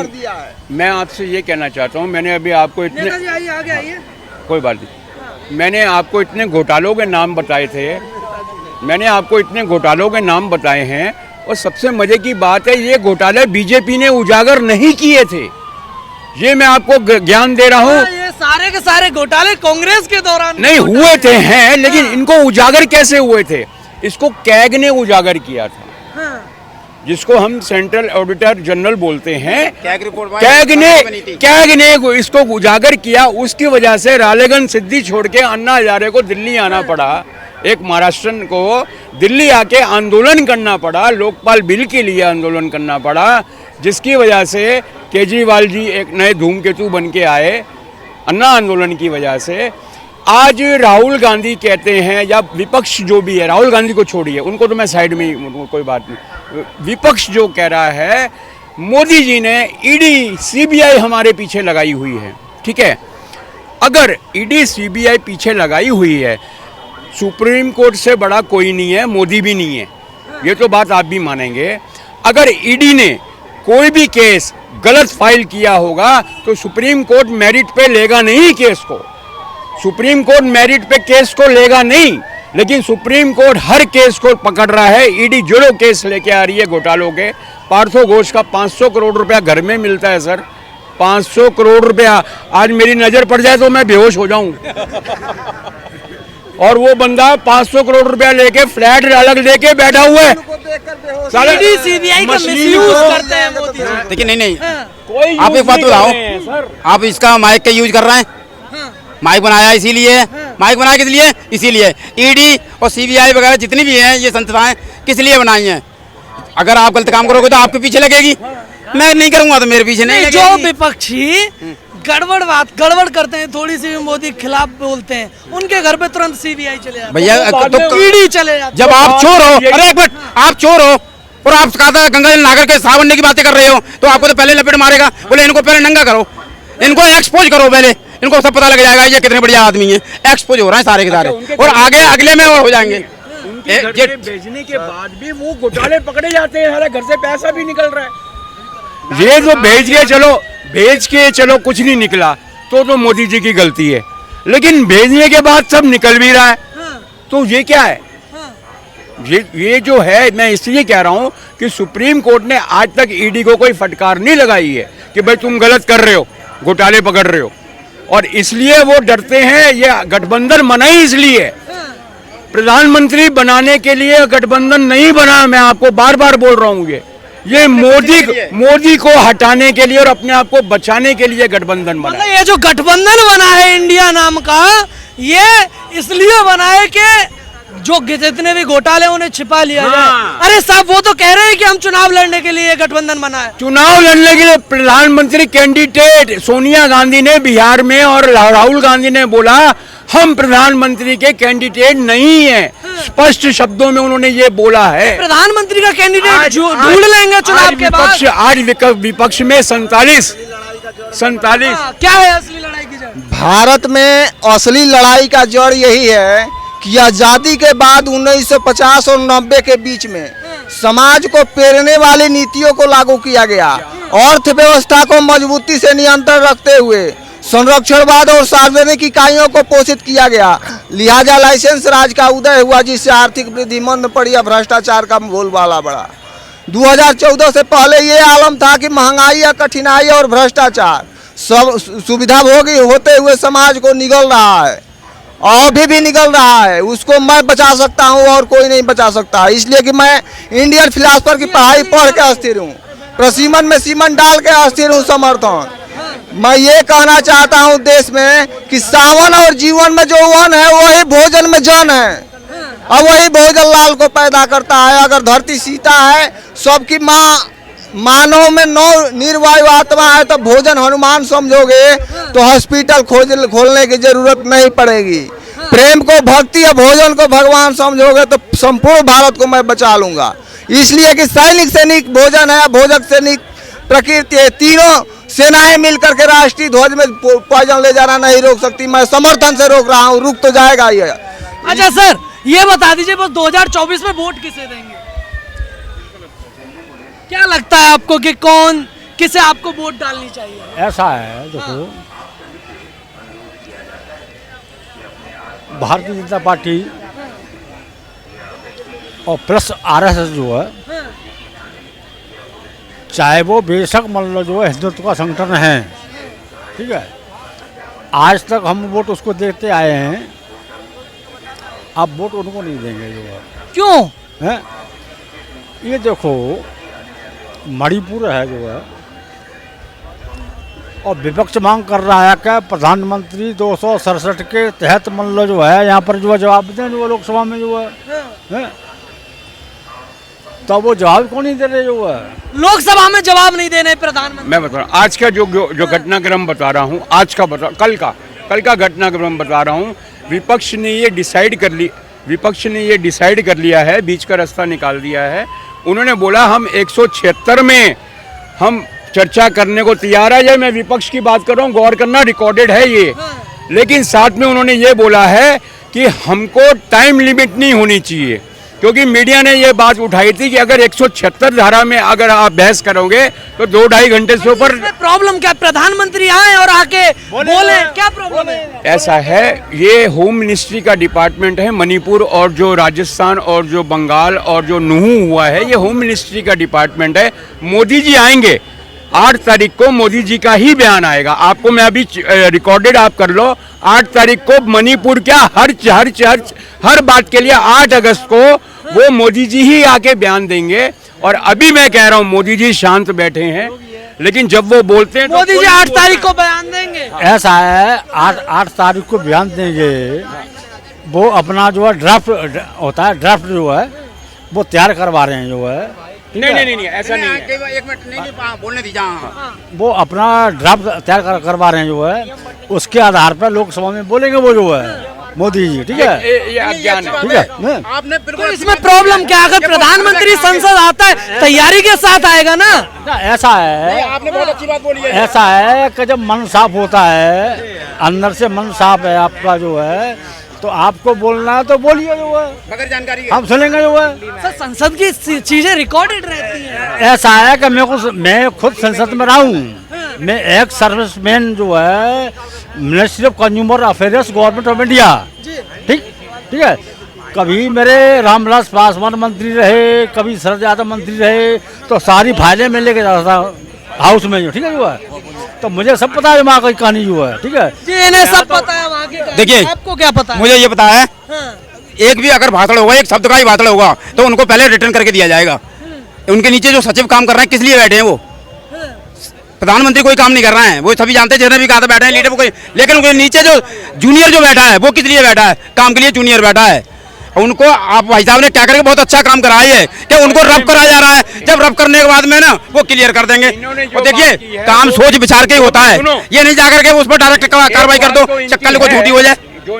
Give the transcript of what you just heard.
भर दिया है। मैं आपसे ये कहना चाहता हूँ, मैंने अभी आपको इतने आगे कोई बात नहीं, मैंने आपको इतने घोटालों के नाम बताए थे, मैंने आपको इतने घोटालों के नाम बताए हैं, और सबसे मजे की बात है ये घोटाले बीजेपी ने उजागर नहीं किए थे, ये मैं आपको ज्ञान दे रहा हूँ। ये सारे के सारे घोटाले कांग्रेस के दौरान नहीं हुए थे हैं, लेकिन इनको उजागर कैसे हुए थे, इसको कैग ने उजागर किया था, जिसको हम सेंट्रल ऑडिटर जनरल बोलते हैं। कैग ने इसको उजागर किया, उसकी वजह से रालेगन सिद्धि छोड़ के अन्ना हजारे को दिल्ली आना पड़ा, एक महाराष्ट्रन को दिल्ली आके आंदोलन करना पड़ा, लोकपाल बिल के लिए आंदोलन करना पड़ा, जिसकी वजह से केजरीवाल जी एक नए धूमकेतु बन के आए अन्ना आंदोलन की वजह से। आज राहुल गांधी कहते हैं, या विपक्ष जो भी है, राहुल गांधी को छोड़िए, उनको तो मैं साइड में ही, कोई बात नहीं, विपक्ष जो कह रहा है मोदी जी ने ईडी सीबीआई हमारे पीछे लगाई हुई है, ठीक है। अगर ईडी सीबीआई पीछे लगाई हुई है, सुप्रीम कोर्ट से बड़ा कोई नहीं है, मोदी भी नहीं है, ये तो बात आप भी मानेंगे। अगर ईडी ने कोई भी केस गलत फाइल किया होगा तो सुप्रीम कोर्ट मेरिट पे लेगा नहीं केस को, सुप्रीम कोर्ट मेरिट पे केस को लेगा नहीं, लेकिन सुप्रीम कोर्ट हर केस को पकड़ रहा है। ईडी जो केस लेके आ रही है घोटालों के, पार्थो घोष का 500 करोड़ रुपया घर में मिलता है सर, 500 करोड़ रुपया आज मेरी नजर पड़ जाए तो मैं बेहोश हो जाऊं, और वो बंदा 500 करोड़ रुपया लेके फ्लैट अलग लेके बैठा हुआ है। सीबीआई का मिसयूज करते हैं मोदी। देखिए नहीं कोई आप एक बात बताओ, आप इसका माइक का यूज कर रहे हैं, माइक बनाया इसीलिए, माइक बनाया किस लिए, इसीलिए ईडी और सीबीआई वगैरह जितनी भी हैं ये संस्थाएं किस लिए बनाई हैं। अगर आप गलत काम करोगे तो आपके पीछे लगेगी, मैं नहीं करूंगा तो मेरे पीछे नहीं लगेगी। जो विपक्षी गड़बड़ करते हैं, थोड़ी सी भी मोदी के खिलाफ बोलते हैं, उनके घर पे तुरंत सीबीआई चले जाते हैं भैया, तो ईडी चले जाते हैं। जब आप चोर हो, अरे एक मिनट, आप चोर हो और आप कहा गंगा जल नागर के सावरने की बातें कर रहे हो, तो आपको तो पहले लपेट मारेगा, बोले इनको पहले नंगा करो, इनको एक्सपोज करो पहले, इनको सब पता लग जाएगा ये कितने बढ़िया आदमी हैं, एक्सपोज हो रहे हैं सारे के सारे, और आगे अगले में और हो जाएंगे। भेजने के बाद भी वो घोटाले पकड़े जाते हैं, हमारे घर से पैसा भी निकल रहा है। ये जो भेज के चलो कुछ नहीं निकला तो मोदी जी की गलती है, लेकिन भेजने के बाद सब निकल भी रहा है, तो ये क्या है। ये जो है, मैं इसलिए कह रहा हूँ कि सुप्रीम कोर्ट ने आज तक ईडी को कोई फटकार नहीं लगाई है कि भाई तुम गलत कर रहे हो, घोटाले पकड़ रहे हो, और इसलिए वो डरते हैं। ये गठबंधन बना ही इसलिए, प्रधानमंत्री बनाने के लिए गठबंधन नहीं बना, मैं आपको बार बार बोल रहा हूँ। ये मोदी को हटाने के लिए और अपने आप को बचाने के लिए गठबंधन बना। ये जो गठबंधन बना है इंडिया नाम का, ये इसलिए बना है कि जो जितने भी घोटाले उन्हें छिपा लिया जाए। अरे साहब, वो तो कह रहे हैं कि हम चुनाव लड़ने के लिए गठबंधन बना है। चुनाव लड़ने के लिए प्रधानमंत्री कैंडिडेट सोनिया गांधी ने बिहार में, और राहुल गांधी ने बोला हम प्रधानमंत्री के कैंडिडेट नहीं है, स्पष्ट शब्दों में उन्होंने ये बोला है। प्रधानमंत्री का कैंडिडेट ढूंढ लेंगे चुनाव के बाद। आज विपक्ष में 47 क्या है असली लड़ाई की जड़? भारत में असली लड़ाई का जड़ यही है कि आजादी के बाद 1950 और 90 के बीच में समाज को पेरने वाली नीतियों को लागू किया गया, अर्थव्यवस्था को मजबूती से नियंत्रण रखते हुए संरक्षणवाद और सार्वजनिक इकाइयों को पोषित किया गया, लिहाजा लाइसेंस राज का उदय हुआ, जिससे आर्थिक वृद्धि मंद पड़ी या भ्रष्टाचार का बोलबाला बढ़ा। 2014 से पहले ये आलम था कि महंगाई या कठिनाई और भ्रष्टाचार सब सुविधाभोगी होते हुए समाज को निगल रहा है, और भी निकल रहा है। उसको मैं बचा सकता हूं और कोई नहीं बचा सकता, इसलिए कि मैं इंडियन फिलासफर की पढ़ाई पढ़ के अस्थिर हूं, प्रसीमन में सीमन डाल के अस्थिर हूं, समर्थन। मैं ये कहना चाहता हूं देश में कि सावन और जीवन में जो वन है वही भोजन में जन है, और वही भोजन लाल को पैदा करता है। अगर धरती सीता है, सबकी माँ मानव में 9 निर्वायु आत्मा है, तो भोजन हनुमान समझोगे तो हॉस्पिटल खोलने की जरूरत नहीं पड़ेगी। प्रेम को भक्ति या भोजन को भगवान समझोगे तो संपूर्ण भारत को मैं बचा लूंगा। इसलिए कि सैनिक भोजन है, भोजक सैनिक प्रकृति है, तीनों सेनाएं मिलकर के राष्ट्रीय ध्वज में पॉइजन ले जाना नहीं रोक सकती। मैं समर्थन से रोक रहा हूँ, रुक तो जाएगा ये। अच्छा सर, ये बता दीजिए बस 2024 में वोट किसे देंगे? क्या लगता है आपको कि कौन किसे आपको वोट डालनी चाहिए? ऐसा है देखो, भारतीय जनता पार्टी और प्लस आरएसएस जो है, चाहे वो बेशक मान लो जो है हिंदुत्व का संगठन है, ठीक है, आज तक हम वोट उसको देते आए हैं, अब वोट उनको नहीं देंगे जो है। क्यों? हैं? ये देखो मणिपुर है जो है, और विपक्ष मांग कर रहा है कि प्रधानमंत्री 267 के तहत मान लो जो है यहाँ पर जो है जवाब दें जो है लोकसभा में जो है, हैं? तो वो जवाब क्यों नहीं दे रहे जो है? लोकसभा में जवाब नहीं देने प्रधानमंत्री। मैं बता रहा हूँ आज का जो घटनाक्रम बता रहा हूँ, आज का कल का घटनाक्रम बता रहा हूँ। विपक्ष ने ये डिसाइड कर लिया है, बीच का रास्ता निकाल दिया है। उन्होंने बोला हम 176 में हम चर्चा करने को तैयार है। मैं विपक्ष की बात कर रहा हूँ, गौर करना, रिकॉर्डेड है ये। लेकिन साथ में उन्होंने ये बोला है कि हमको टाइम लिमिट नहीं होनी चाहिए, क्योंकि मीडिया ने ये बात उठाई थी कि अगर 176 धारा में अगर आप बहस करोगे तो 2-2.5 घंटे से ऊपर। प्रॉब्लम क्या? प्रधानमंत्री आए और आके बोले, क्या प्रॉब्लम है? ऐसा है, ये होम मिनिस्ट्री का डिपार्टमेंट है। मणिपुर और जो राजस्थान और जो बंगाल और जो नुहू हुआ है, ये होम मिनिस्ट्री का डिपार्टमेंट है। मोदी जी आएंगे 8 तारीख को, मोदी जी का ही बयान आएगा। आपको मैं अभी रिकॉर्डेड आप कर लो, 8 तारीख को मणिपुर क्या हर बात के लिए 8 अगस्त को वो मोदी जी ही आके बयान देंगे। और अभी मैं कह रहा हूँ मोदी जी शांत बैठे हैं, लेकिन जब वो बोलते हैं मोदी जी 8 तारीख को बयान देंगे। ऐसा है, 8 तारीख को बयान देंगे। वो अपना जो है ड्राफ्ट होता है, ड्राफ्ट जो है वो तैयार करवा रहे हैं जो है। नहीं ऐसा नहीं है। एक मिनट नहीं बोलने दीजिए। वो अपना ड्राफ्ट तैयार करवा रहे हैं जो है, उसके आधार पर लोकसभा में बोलेंगे वो जो है मोदी जी, ठीक है। ये अज्ञान है, ठीक है। आपने तो इसमें प्रॉब्लम क्या? अगर प्रधानमंत्री संसद आता है तैयारी के साथ आएगा ना। ऐसा है, आपने बहुत अच्छी बात बोली है। ऐसा है कि जब मन साफ होता है, अंदर से मन साफ है आपका जो है, तो आपको बोलना है तो बोलिए जो है, बगैर जानकारी हम सुनेंगे जो है। सर, संसद की चीजें रिकॉर्डेड रहती हैं। ऐसा है कि मैं खुद संसद में रहा हूँ। मैं एक सर्विसमैन जो है, ministry of consumer affairs, government of India, ठीक है। कभी मेरे रामविलास पासवान मंत्री रहे, कभी शरद यादव मंत्री रहे, तो सारी फाइलें में लेके जाता था हाउस में जो, ठीक है जो है। तो मुझे सब पता है वहाँ की कहानी जो है, ठीक है जी, इन्हें सब पता है वहाँ की कहानी। देखिए, आपको क्या पता है? मुझे ये पता है, हाँ। एक भी अगर भाषण होगा, एक शब्द का ही भाषण होगा, तो उनको पहले रिटर्न करके दिया जाएगा। उनके नीचे जो सचिव काम कर रहे हैं, किस लिए बैठे हैं वो? प्रधानमंत्री कोई काम नहीं कर रहे हैं, वो सभी जानते हैं। जिन्होंने भी कहा था बैठे हैं लीडर को कोई, लेकिन उनके नीचे जो जूनियर जो बैठा है, वो किस लिए बैठा है? काम के लिए जूनियर बैठा है। उनको आप भाई साहब ने क्या करके बहुत अच्छा काम कराई है कि उनको रब करा जा रहा है। जब रब करने के बाद में ना वो क्लियर कर देंगे। और देखिए, काम सोच विचार के ही होता है, ये नहीं जाकर के उस पर डायरेक्ट कार्रवाई कर दो, कल को झूठी हो जाए।